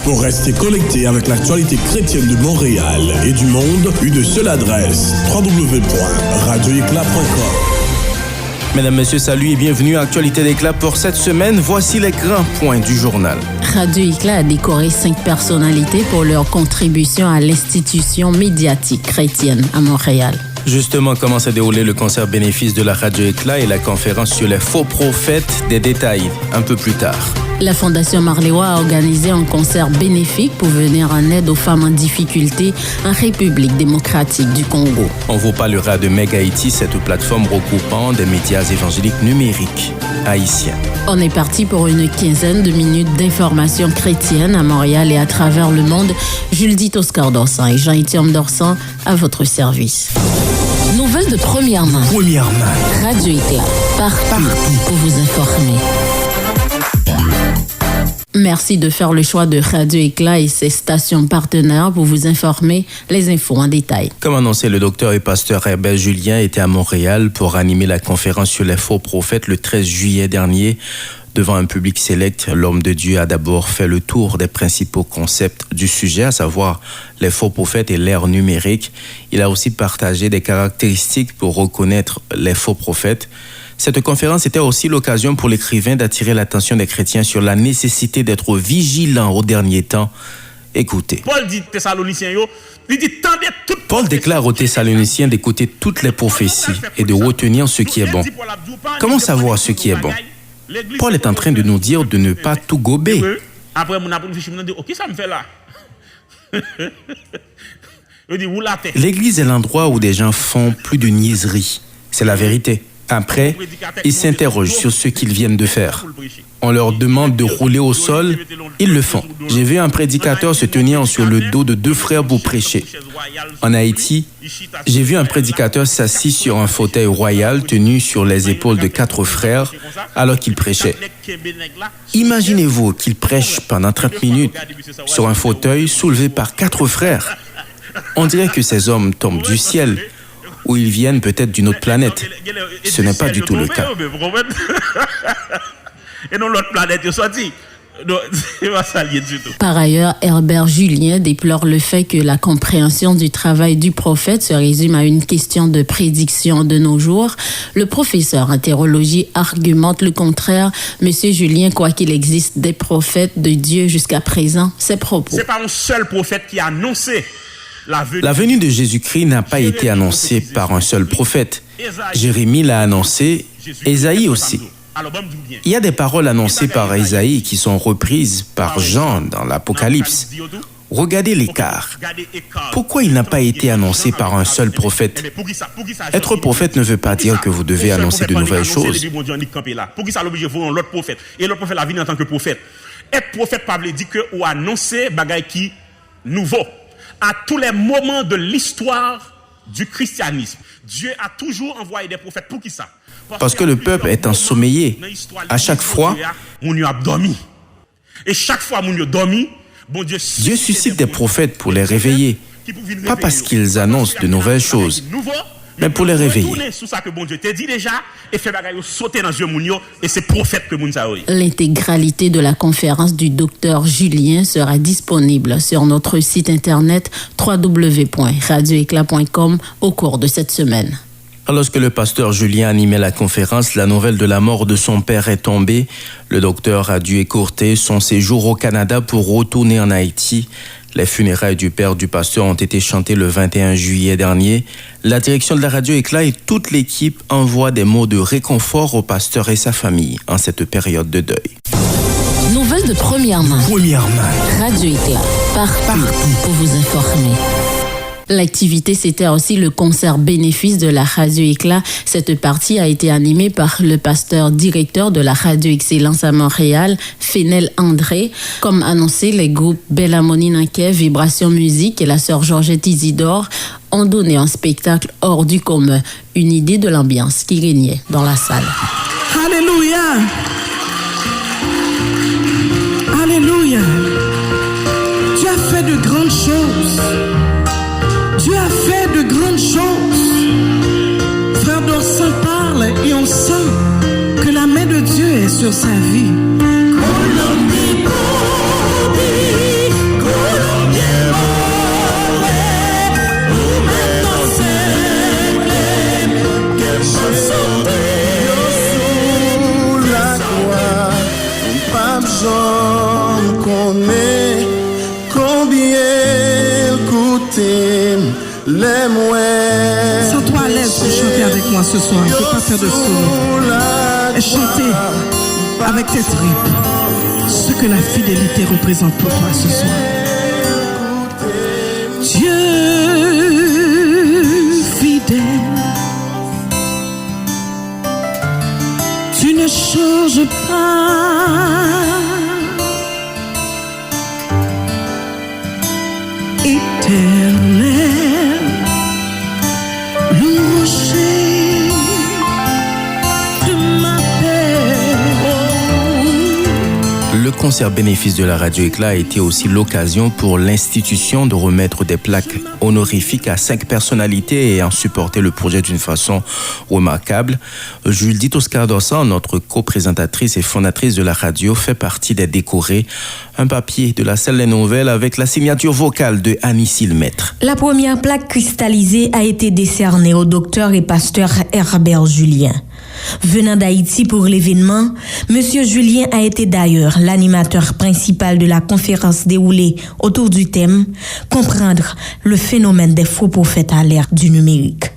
Pour rester connecté avec l'actualité chrétienne de Montréal et du monde, une seule adresse, www.radioéclat.com. Mesdames, Messieurs, salut et bienvenue à Actualité d'Éclat pour cette semaine. Voici les grands points du journal. Radio Éclat a décoré 5 personnalités pour leur contribution à l'institution médiatique chrétienne à Montréal. Justement, comment s'est déroulé le concert bénéfice de la Radio Éclat et la conférence sur les faux prophètes? Des détails un peu plus tard. La Fondation Marléwa a organisé un concert bénéfique pour venir en aide aux femmes en difficulté en République démocratique du Congo. On vous parlera de Meg Haïti, cette plateforme regroupant des médias évangéliques numériques haïtiens. On est parti pour une quinzaine de minutes d'informations chrétiennes à Montréal et à travers le monde. Judith Oscar Dorsan et Jean-Étienne Dorsan à votre service. Nouvelles de première main. Radio Éclat, partout pour vous informer. Merci de faire le choix de Radio Éclat et ses stations partenaires pour vous informer. Les infos en détail. Comme annoncé, le docteur et pasteur Herbert Julien était à Montréal pour animer la conférence sur les faux prophètes le 13 juillet dernier. Devant un public sélect, l'homme de Dieu a d'abord fait le tour des principaux concepts du sujet, à savoir les faux prophètes et l'ère numérique. Il a aussi partagé des caractéristiques pour reconnaître les faux prophètes. Cette conférence était aussi l'occasion pour l'écrivain d'attirer l'attention des chrétiens sur la nécessité d'être vigilants aux derniers temps. Écoutez. Paul déclare aux Thessaloniciens d'écouter toutes les prophéties et de retenir ce qui est bon. Comment savoir ce qui est bon? Paul est en train de nous dire de ne pas tout gober. L'église est l'endroit où des gens font plus de niaiseries. C'est la vérité. Après, ils s'interrogent sur ce qu'ils viennent de faire. On leur demande de rouler au sol, ils le font. J'ai vu un prédicateur se tenir sur le dos de 2 frères pour prêcher. En Haïti, j'ai vu un prédicateur s'assis sur un fauteuil royal tenu sur les épaules de 4 frères alors qu'il prêchait. Imaginez-vous qu'il prêche pendant 30 minutes sur un fauteuil soulevé par 4 frères. On dirait que ces hommes tombent du ciel, ou ils viennent peut-être d'une autre planète. Ce n'est pas du tout le cas. Par ailleurs, Herbert Julien déplore le fait que la compréhension du travail du prophète se résume à une question de prédiction de nos jours. Le professeur en théologie argumente le contraire. Monsieur Julien croit qu'il existe des prophètes de Dieu jusqu'à présent. Ses propos. C'est pas un seul prophète qui a annoncé la venue de Jésus-Christ n'a pas été annoncée par un seul prophète. Jérémie l'a annoncé, Ésaïe aussi. Il y a des paroles annoncées par Ésaïe qui sont reprises par Jean dans l'Apocalypse. Regardez l'écart. Pourquoi il n'a pas été annoncé par un seul prophète? Être prophète ne veut pas dire que vous devez annoncer de nouvelles choses. Et le prophète a venu en tant que prophète. Être prophète, pas veut dire que ou annoncer bagaille qui nouveau. À tous les moments de l'histoire du christianisme, Dieu a toujours envoyé des prophètes. Pour qui ça? Parce que le peuple est ensommeillé. À chaque fois, mon a dormi. Et chaque fois mon a dormi, bon Dieu suscite des prophètes pour les réveiller. Pas parce qu'ils annoncent de nouvelles choses, mais pour les réveiller. L'intégralité de la conférence du docteur Julien sera disponible sur notre site internet www.radioéclat.com au cours de cette semaine. Lorsque le pasteur Julien animait la conférence, la nouvelle de la mort de son père est tombée. Le docteur a dû écourter son séjour au Canada pour retourner en Haïti. Les funérailles du père du pasteur ont été chantées le 21 juillet dernier. La direction de la Radio Éclat et toute l'équipe envoient des mots de réconfort au pasteur et sa famille en cette période de deuil. Nouvelles de première main. Radio Éclat, partout pour vous informer. L'activité, c'était aussi le concert bénéfice de la Radio Éclat. Cette partie a été animée par le pasteur directeur de la Radio Excellence à Montréal, Fénel André. Comme annoncé, les groupes Bella Moninake, Vibration Musique et la sœur Georgette Isidore ont donné un spectacle hors du commun, une idée de l'ambiance qui régnait dans la salle. Alléluia! Alléluia! Dieu a fait de grandes choses. Dieu a fait de grandes choses. Frère Dorsan parle et on sent que la main de Dieu est sur sa vie. connais combien coûtait les mouettes. Sens-toi à l'aise pour chanter avec moi ce soir. Il ne faut pas faire de solo. Et chanter avec tes tripes ce que la fidélité représente pour toi ce soir. Dieu fidèle, tu ne changes pas. Éternel, le rocher de ma paix. Le concert bénéfice de la Radio Éclat a été aussi l'occasion pour l'institution de remettre des plaques honorifiques à 5 personnalités ayant supporté le projet d'une façon remarquable. Judith Oscar Dorsan, notre co-présentatrice et fondatrice de la radio, fait partie des décorés. Un papier de la salle des nouvelles avec la signature vocale de Annie Silmètre. La première plaque cristallisée a été décernée au docteur et pasteur Herbert Julien. Venant d'Haïti pour l'événement, Monsieur Julien a été d'ailleurs l'animateur principal de la conférence déroulée autour du thème « Comprendre le phénomène des faux prophètes à l'ère du numérique ».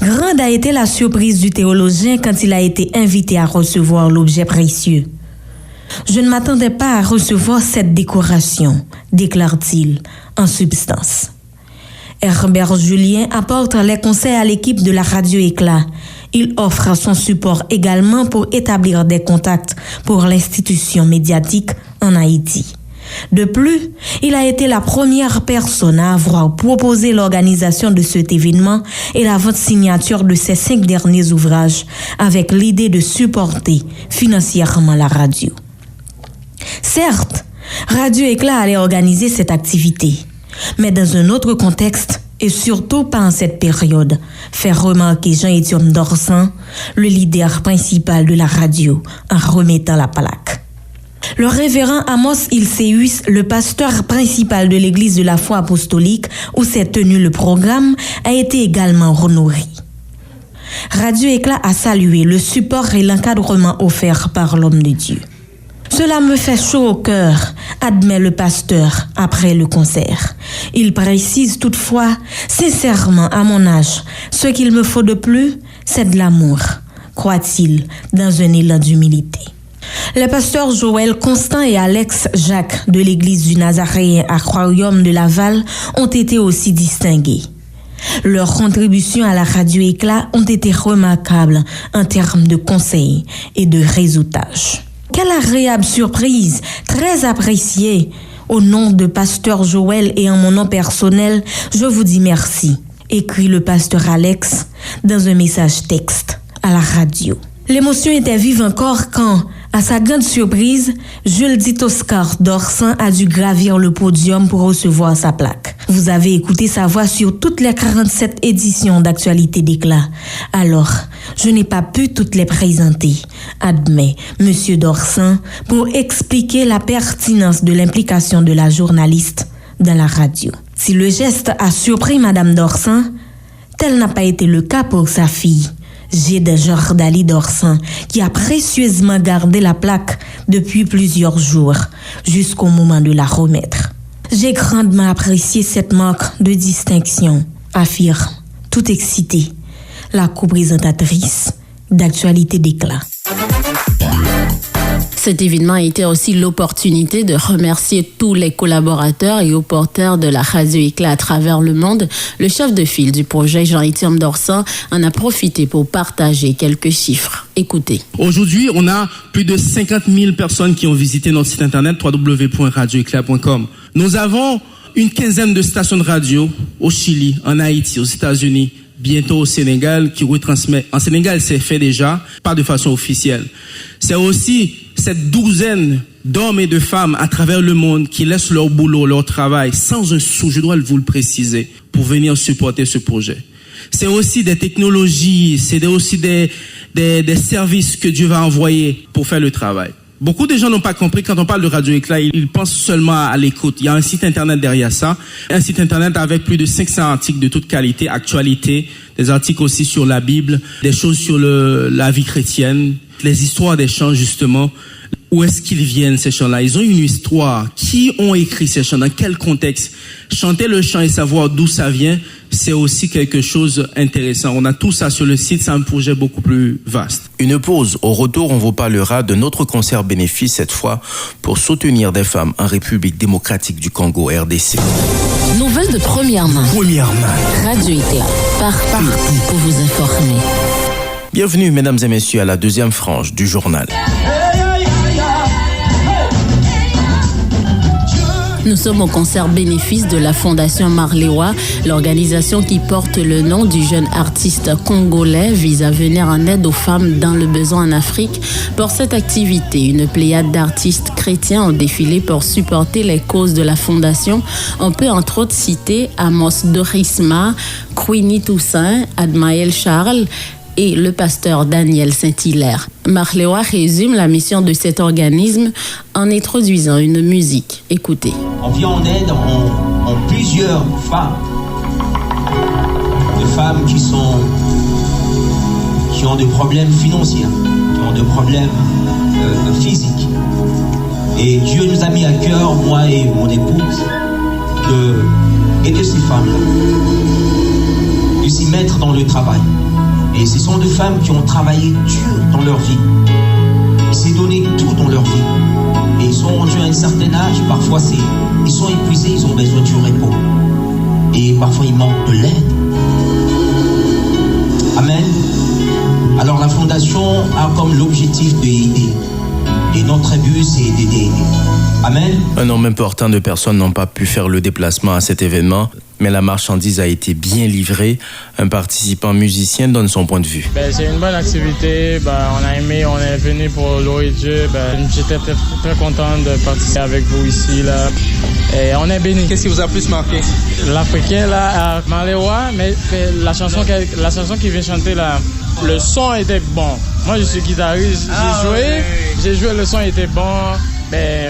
Grande a été la surprise du théologien quand il a été invité à recevoir l'objet précieux. « Je ne m'attendais pas à recevoir cette décoration », déclare-t-il en substance. Herbert Julien apporte les conseils à l'équipe de la Radio Éclat. Il offre son support également pour établir des contacts pour l'institution médiatique en Haïti. De plus, il a été la première personne à avoir proposé l'organisation de cet événement et la vente signature de ces 5 derniers ouvrages avec l'idée de supporter financièrement la radio. Certes, Radio Éclat allait organiser cette activité, mais dans un autre contexte et surtout pas en cette période, fait remarquer Jean-Étienne Dorsan, le leader principal de la radio, en remettant la plaque. Le révérend Amos Ilseus, le pasteur principal de l'église de la foi apostolique où s'est tenu le programme, a été également honoré. Radio Éclat a salué le support et l'encadrement offert par l'homme de Dieu. Cela me fait chaud au cœur, admet le pasteur après le concert. Il précise toutefois, sincèrement à mon âge, ce qu'il me faut de plus, c'est de l'amour, croit-il, dans un élan d'humilité. Les pasteurs Joël Constant et Alex Jacques de l'église du Nazaréen Aquarium de Laval ont été aussi distingués. Leurs contributions à la Radio Éclat ont été remarquables en termes de conseils et de réseautage. Quelle agréable surprise, très appréciée. Au nom de pasteur Joël et en mon nom personnel, je vous dis merci, écrit le pasteur Alex dans un message texte à la radio. L'émotion était vive encore quand, à sa grande surprise, Judith Oscar Dorsan a dû gravir le podium pour recevoir sa plaque. Vous avez écouté sa voix sur toutes les 47 éditions d'Actualité d'Éclat. Alors, je n'ai pas pu toutes les présenter, admet Monsieur Dorsan, pour expliquer la pertinence de l'implication de la journaliste dans la radio. Si le geste a surpris Madame Dorsan, tel n'a pas été le cas pour sa fille, Géde Jordali Dorsan, qui a précieusement gardé la plaque depuis plusieurs jours, jusqu'au moment de la remettre. J'ai grandement apprécié cette marque de distinction, affirme, tout excitée, la co-présentatrice d'Actualité d'Éclat. Cet événement a été aussi l'opportunité de remercier tous les collaborateurs et opporteurs de la Radio Éclat à travers le monde. Le chef de file du projet, Jean-Étienne Dorsan, en a profité pour partager quelques chiffres. Écoutez. Aujourd'hui, on a plus de 50 000 personnes qui ont visité notre site internet www.radioéclat.com. Nous avons une quinzaine de stations de radio au Chili, en Haïti, aux États-Unis, bientôt au Sénégal, qui retransmet. En Sénégal, c'est fait déjà, pas de façon officielle. C'est aussi cette douzaine d'hommes et de femmes à travers le monde qui laissent leur boulot, leur travail, sans un sou, je dois vous le préciser, pour venir supporter ce projet. C'est aussi des technologies, c'est aussi des services que Dieu va envoyer pour faire le travail. Beaucoup de gens n'ont pas compris, quand on parle de Radio Éclat, ils pensent seulement à l'écoute. Il y a un site internet derrière ça, un site internet avec plus de 500 articles de toute qualité, actualité, des articles aussi sur la Bible, des choses sur la vie chrétienne, les histoires des chants justement. Où est-ce qu'ils viennent, ces chants-là? Ils ont une histoire. Qui ont écrit ces chants? Dans quel contexte? Chanter le chant et savoir d'où ça vient, c'est aussi quelque chose d'intéressant. On a tout ça sur le site, c'est un projet beaucoup plus vaste. Une pause. Au retour, on vous parlera de notre concert bénéfice, cette fois pour soutenir des femmes en République démocratique du Congo, RDC. Nouvelles de première main. Radio Éclat, partout pour vous informer. Bienvenue, mesdames et messieurs, à la deuxième frange du journal. Nous sommes au concert bénéfice de la Fondation Marlewa. L'organisation qui porte le nom du jeune artiste congolais vise à venir en aide aux femmes dans le besoin en Afrique. Pour cette activité, une pléiade d'artistes chrétiens ont défilé pour supporter les causes de la Fondation. On peut entre autres citer Amos Dorisma, Queenie Toussaint, Admaël Charles et le pasteur Daniel Saint-Hilaire. Marlewa résume la mission de cet organisme en introduisant une musique. Écoutez. On vient en aide en plusieurs femmes. Des femmes qui ont des problèmes financiers, qui ont des problèmes physiques. Et Dieu nous a mis à cœur, moi et mon épouse, d'aider ces femmes-là, de s'y mettre dans le travail. Et ce sont des femmes qui ont travaillé dur dans leur vie. Ils s'est donné tout dans leur vie. Et ils sont rendus à un certain âge, parfois ils sont épuisés, ils ont besoin du repos. Et parfois ils manquent de l'aide. Amen. Alors la Fondation a comme l'objectif d'aider. Et notre but, c'est d'aider. Amen. Un nombre important de personnes n'ont pas pu faire le déplacement à cet événement, mais la marchandise a été bien livrée. Un participant musicien donne son point de vue. C'est une bonne activité. On a aimé, on est venu pour louer Dieu. J'étais très content de participer avec vous ici. Là. Et on est bénis. Qu'est-ce qui vous a plus marqué? L'Africain, là, à Marlewa, mais la chanson qu'il vient chanter, là, le son était bon. Moi, je suis guitariste, j'ai joué, le son était bon.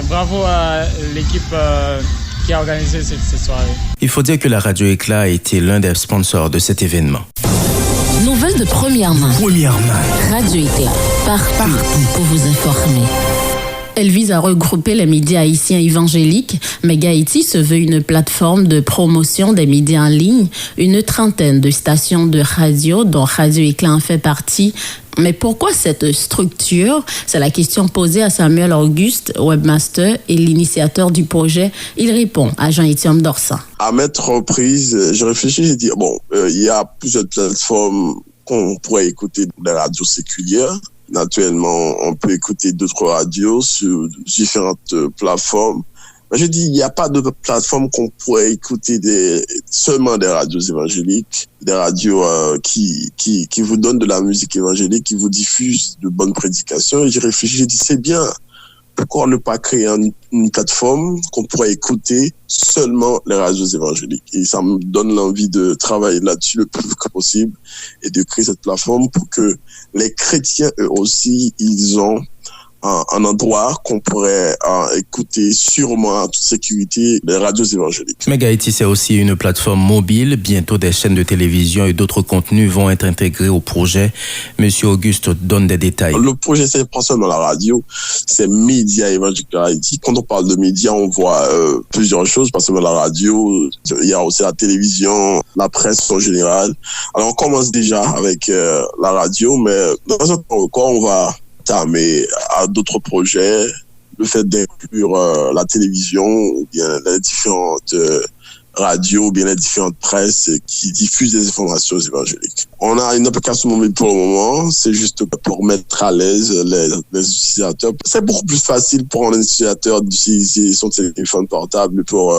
Bravo à l'équipe qui a organisé cette soirée. Il faut dire que la Radio Éclat a été l'un des sponsors de cet événement. Nouvelles de première main. Radio Éclat, partout pour vous informer. Elle vise à regrouper les médias haïtiens évangéliques. Méga Haïti se veut une plateforme de promotion des médias en ligne. Une trentaine de stations de radio, dont Radio Éclat en fait partie. Mais pourquoi cette structure? C'est la question posée à Samuel Auguste, webmaster et l'initiateur du projet. Il répond à Jean-Étienne Dorsan. À maintes reprises, je réfléchis, j'ai dit, il y a plusieurs plateformes qu'on pourrait écouter des radios séculières. Naturellement, on peut écouter d'autres radios sur différentes plateformes. Mais je dis, il n'y a pas de plateforme qu'on pourrait écouter seulement des radios évangéliques, des radios qui vous donnent de la musique évangélique, qui vous diffusent de bonnes prédications. Et j'ai réfléchi, j'ai dit, c'est bien. Pourquoi ne pas créer une plateforme qu'on pourrait écouter seulement les radios évangéliques? Et ça me donne l'envie de travailler là-dessus le plus vite possible et de créer cette plateforme pour que les chrétiens, eux aussi, ils ont un endroit qu'on pourrait écouter sûrement en toute sécurité les radios évangéliques. Méga Haïti, c'est aussi une plateforme mobile. Bientôt, des chaînes de télévision et d'autres contenus vont être intégrés au projet. Monsieur Auguste donne des détails. Le projet, c'est pas seulement la radio, c'est Média Évangélique Haïti. Quand on parle de médias, on voit plusieurs choses, pas seulement la radio. Il y a aussi la télévision, la presse en général. Alors, on commence déjà avec la radio, mais dans un temps encore, on va mais à d'autres projets, le fait d'inclure la télévision ou bien les différentes radios ou bien les différentes presses qui diffusent des informations évangéliques. On a une application mobile pour le moment, c'est juste pour mettre à l'aise les utilisateurs. C'est beaucoup plus facile pour un utilisateur d'utiliser son téléphone portable pour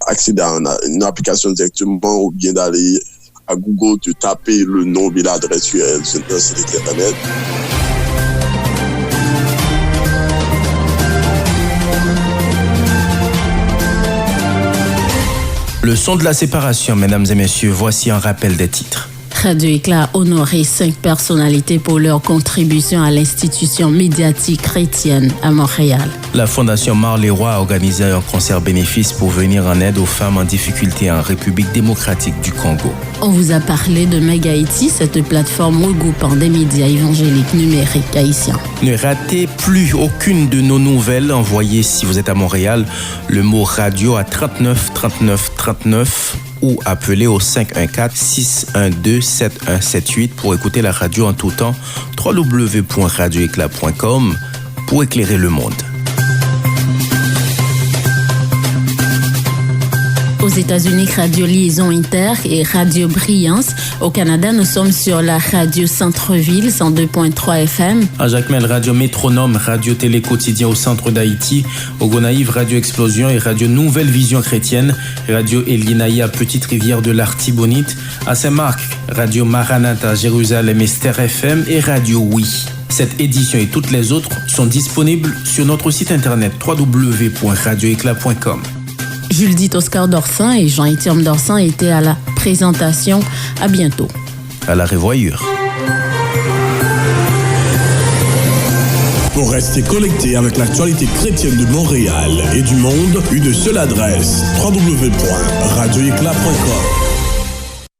accéder à une application directement ou bien d'aller à Google, de taper le nom et l'adresse URL sur le site internet. Le son de la séparation, mesdames et messieurs, voici un rappel des titres. Radio Éclat a honoré 5 personnalités pour leur contribution à l'institution médiatique chrétienne à Montréal. La Fondation Marley Roy a organisé un concert bénéfice pour venir en aide aux femmes en difficulté en République démocratique du Congo. On vous a parlé de Meg Haïti, cette plateforme regroupant des médias évangéliques numériques haïtiens. Ne ratez plus aucune de nos nouvelles. Envoyez, si vous êtes à Montréal, le mot radio à 39 39 39 ou appelez au 514-612-7178 pour écouter la radio en tout temps. www.radioéclat.com pour éclairer le monde. Aux États-Unis, Radio Liaison Inter et Radio Brillance. Au Canada, nous sommes sur la radio Centre-Ville, 102.3 FM. À Jacmel, Radio Métronome, Radio Télé Quotidien au centre d'Haïti. Au Gonaïve, Radio Explosion et Radio Nouvelle Vision Chrétienne. Radio Elinaï à Petite-Rivière de l'Artibonite. À Saint-Marc, Radio Maranatha, Jérusalem, Esther FM et Radio Oui. Cette édition et toutes les autres sont disponibles sur notre site internet www.radioéclat.com. Jules Oscar Dorsan et Jean-Étienne Dorsan étaient à la présentation. À bientôt. À la revoyure. Pour rester connecté avec l'actualité chrétienne de Montréal et du monde, une seule adresse, www.radioéclat.com.